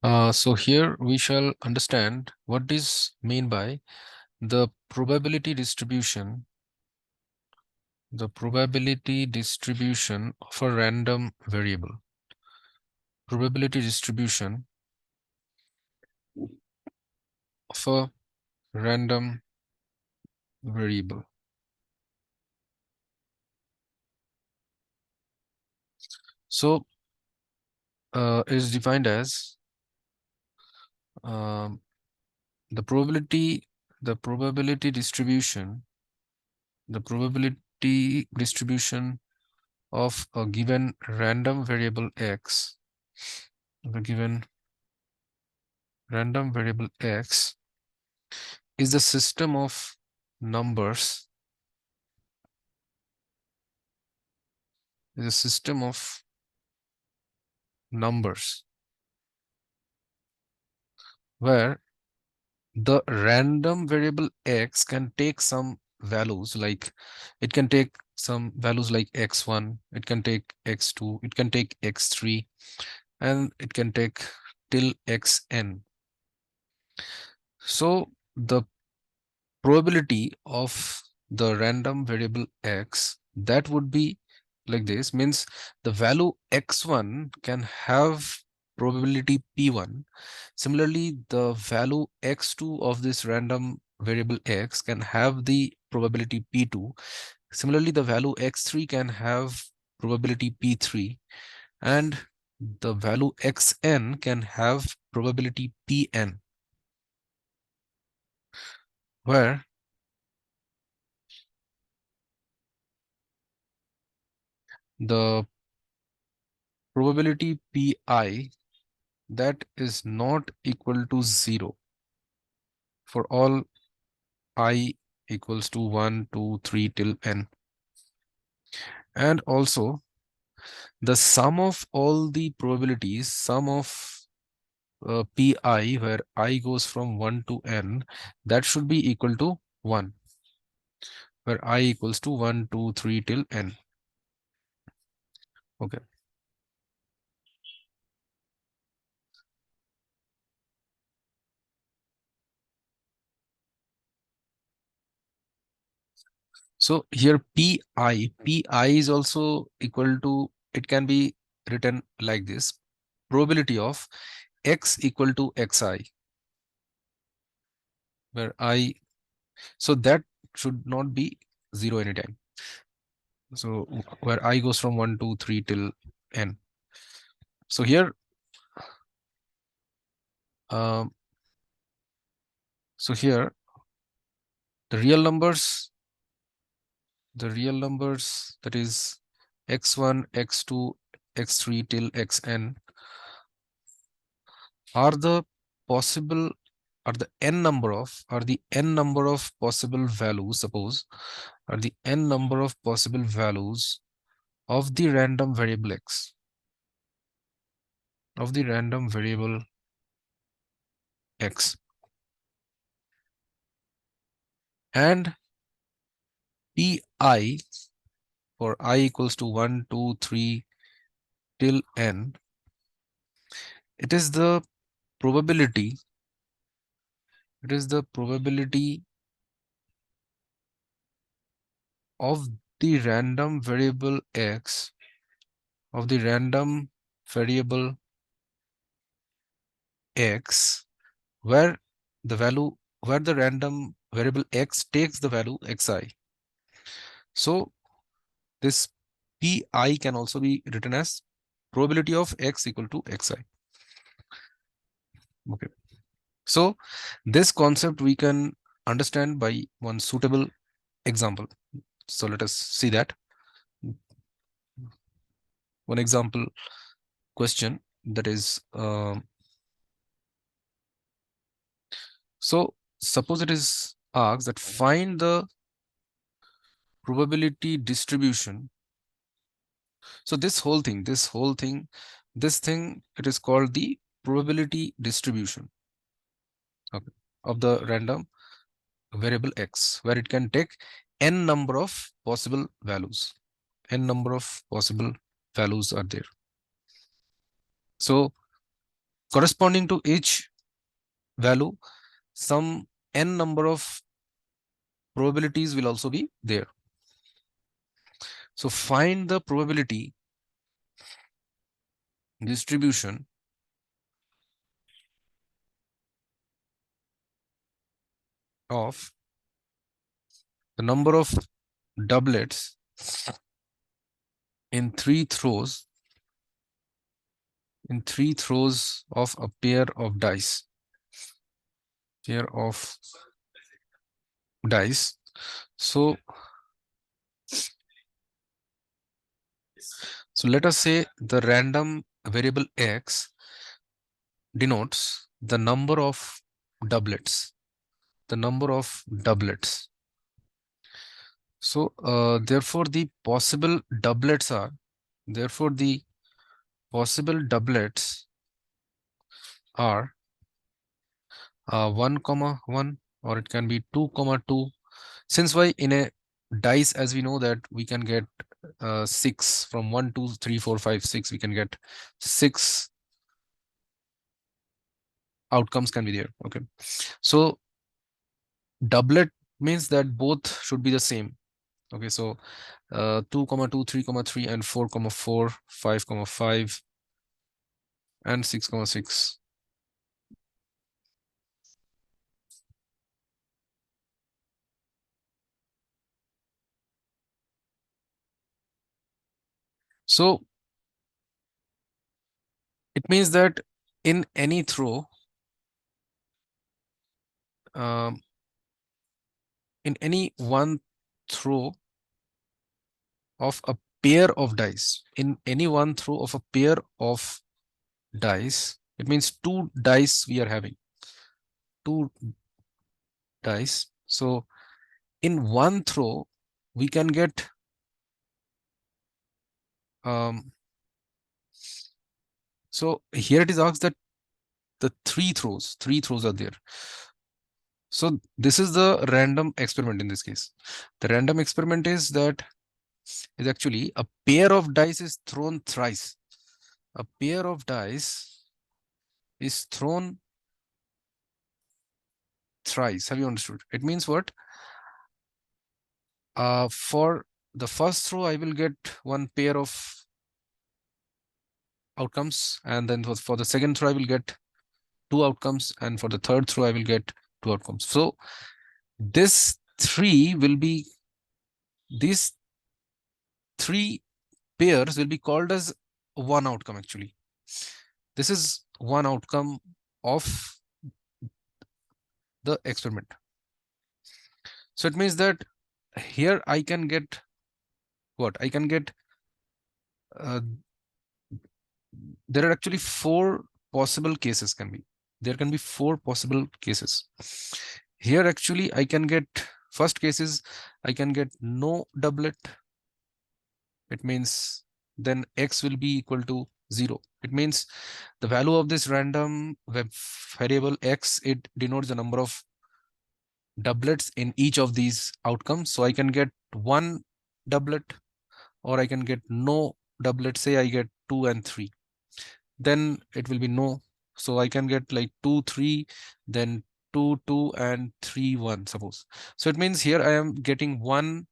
So here we shall understand what is mean by the probability distribution, of a random variable. Probability distribution of a random variable. So is defined as um, the probability, the probability distribution, the probability distribution of a given random variable x, of a given random variable x is the system of numbers, is a system of numbers where the random variable x can take some values, like it can take some values like x1, it can take x2, it can take x3, and it can take till xn. So the probability of the random variable x, that would be like this, means the value x1 can have probability p1. Similarly, the value x2 of this random variable x can have the probability p2. Similarly, the value x3 can have probability p3, and the value xn can have probability pn, where the probability pi, that is not equal to 0 for all I equals to 1, 2, 3 till n. And also the sum of all the probabilities, sum of pi, where I goes from 1 to n, that should be equal to 1, where I equals to 1, 2, 3 till n. Okay. So here pi is also equal to, it can be written like this: probability of x equal to xi, where I, so that should not be 0 anytime. So where I goes from 1, 2, 3 till n. So here, um, so here the real numbers, that is x1, x2, x3 till xn are the possible, are the n number of, are the n number of possible values, suppose, are the n number of possible values of the random variable x, of the random variable x, and pi for I equals to 1, 2, 3 till n, it is the probability, it is the probability of the random variable x, of the random variable x, where the value, where the random variable x takes the value xi. So this pi can also be written as probability of x equal to xi. Okay. So this concept we can understand by one suitable example. So let us see that. One example question, that is, so suppose it is asked that find the probability distribution. So this thing, it is called the probability distribution, okay, of the random variable x, where it can take n number of possible values. N number of possible values are there. So corresponding to each value, some n number of probabilities will also be there. So find the probability distribution of the number of doublets in three throws of a pair of dice. So let us say the random variable x denotes the number of doublets. So therefore the possible doublets are therefore the possible doublets are 1 comma 1, or it can be 2 comma 2. Since why in a dice, as we know that we can get 6 from 1 2 3 4 5 6, we can get 6 outcomes can be there. Okay, so doublet means that both should be the same. Okay, so 2 comma 2 3 comma 3 and 4 comma 4 5 comma 5 and 6 comma 6. So it means that in any throw, um, in any one throw of a pair of dice, in any one throw of a pair of dice, it means two dice we are having, two dice. So in one throw, we can get so here it is asked that the three throws are there. So this is the random experiment in this case. The random experiment is actually a pair of dice is thrown thrice. A pair of dice is thrown thrice. Have you understood? It means what? For the first throw, I will get one pair of outcomes, and then for the second throw, I will get two outcomes, and for the third throw, I will get two outcomes. So this three will be these three pairs will be called as one outcome. Actually, this is one outcome of the experiment. So it means that here I can get what? I can get there are actually four possible cases can be. There can be four possible cases. Here actually I can get, first case is I can get no doublet. It means then x will be equal to 0. It means the value of this random variable x, it denotes the number of doublets in each of these outcomes. So I can get one doublet, or I can get no doublet. Say I get 2 and 3, then it will be no. So I can get like 2 3, then 2 2 and 3 1, suppose. So it means here I am getting one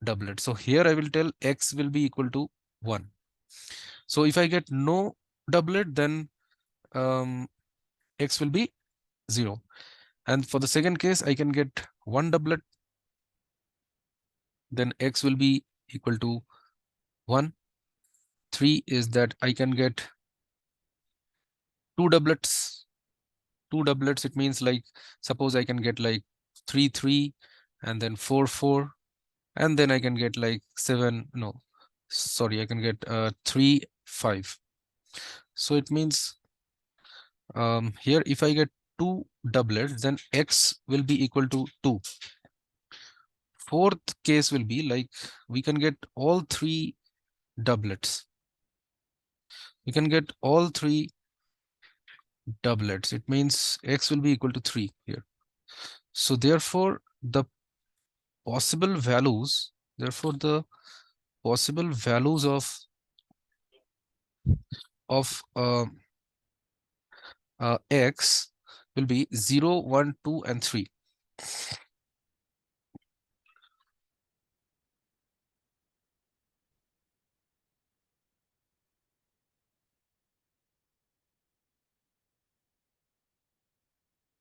doublet. So here I will tell x will be equal to 1. So if I get no doublet, then x will be 0. And for the second case, I can get one doublet, then x will be equal to 1. 3 is that I can get two doublets. Two doublets, it means like, suppose I can get like 3 3 and then 4 4, and then I can get like 7, no, sorry, I can get 3 5. So it means here if I get two doublets, then x will be equal to 2. Fourth case will be like, we can get all three doublets. We can get all three doublets. It means x will be equal to 3 here. So therefore the possible values, therefore the possible values of x will be 0, 1, 2, and 3.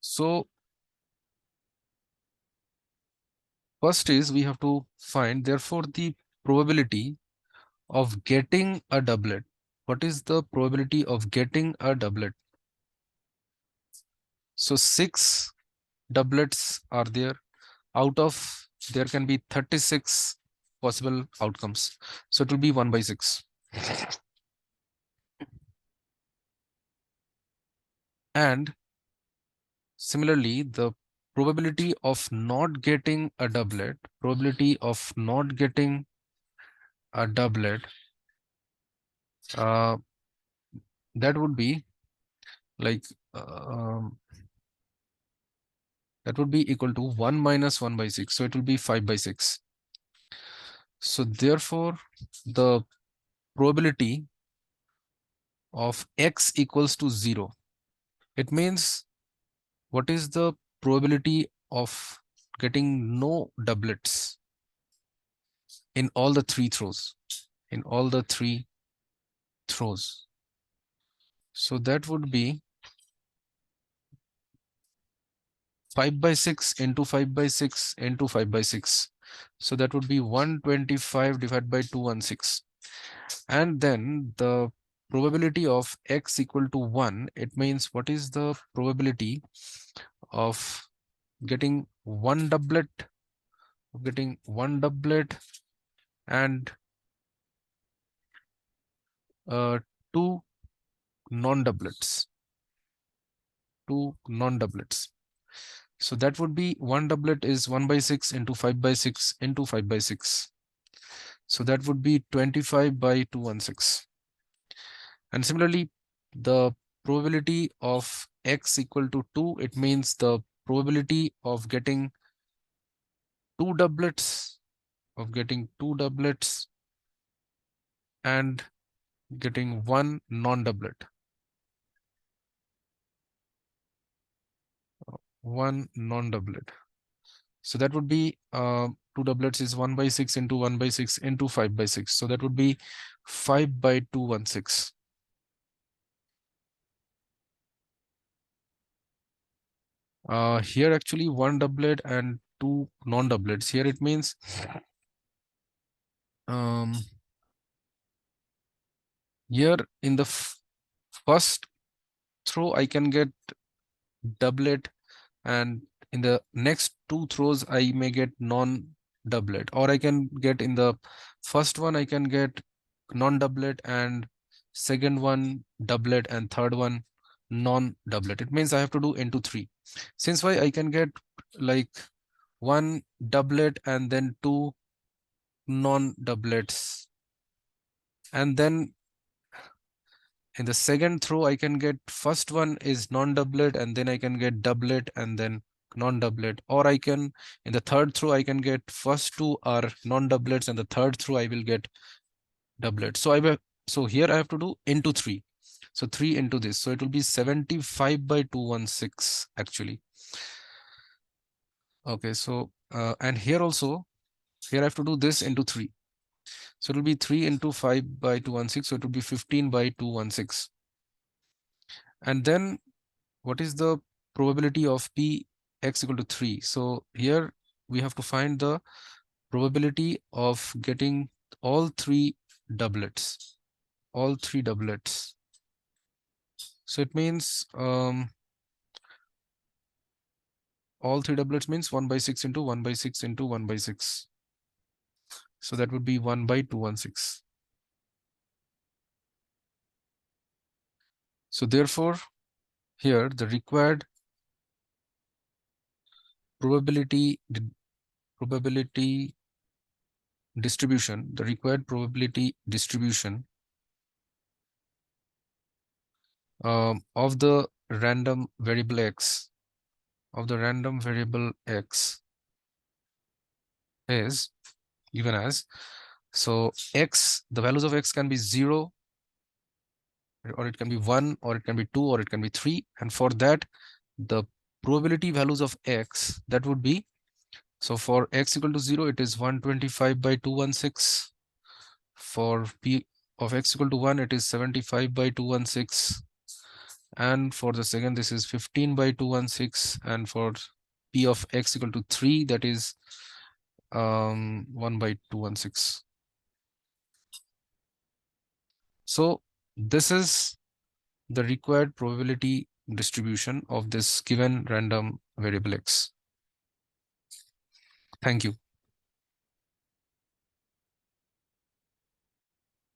So first is we have to find, therefore, the probability of getting a doublet. What is the probability of getting a doublet? So 6 doublets are there. Out of there can be 36 possible outcomes. So it will be 1 by 6. And similarly, the probability of not getting a doublet, uh, that would be like that would be equal to 1 minus 1 by 6. So it will be 5 by 6. So therefore, the probability of x equals to 0. It means, what is the probability of getting no doublets in all the three throws? In all the three throws. So that would be 5 by 6 into 5 by 6 into 5 by 6. So that would be 125 divided by 216. And then the probability of x equal to 1, it means what is the probability of getting one doublet, and two non-doublets, So that would be, one doublet is 1 by 6 into 5 by 6 into 5 by 6. So that would be 25 by 216. And similarly, the probability of x equal to 2, it means the probability of getting two doublets, and getting one non-doublet. One non-doublet. So that would be two doublets is 1 by 6 into 1 by 6 into 5 by 6. So that would be 5 by 216. Here actually one doublet and two non-doublets. Here it means here in the first throw I can get doublet, and in the next two throws I may get non-doublet, or I can get in the first one I can get non-doublet, and second one doublet, and third one non-doublet. It means I have to do into 3. Since why I can get like one doublet and then two non-doublets, and then in the second throw I can get first one is non-doublet, and then I can get doublet and then non-doublet, or I can in the third throw I can get first two are non-doublets, and the third throw I will get doublet. So so here I have to do into 3. So 3 into this, so it will be 75 by 216 actually. Okay, so and here also, here I have to do this into 3. So it will be 3 into 5 by 216, so it will be 15 by 216. And then what is the probability of p x equal to 3? So here we have to find the probability of getting all three doublets. So it means all three doublets means 1 by 6 into 1 by 6 into 1 by 6. So that would be 1 by 216. So therefore, here the required probability distribution, the required probability distribution of the random variable x, is given as, so x, the values of x can be 0, or it can be 1, or it can be 2, or it can be 3. And for that, the probability values of x, that would be, so for x equal to 0, it is 125 by 216. For p of x equal to 1, it is 75 by 216. And for the second, this is 15 by 216. And for p of x equal to 3, that is 1 by 216. So this is the required probability distribution of this given random variable x. Thank you.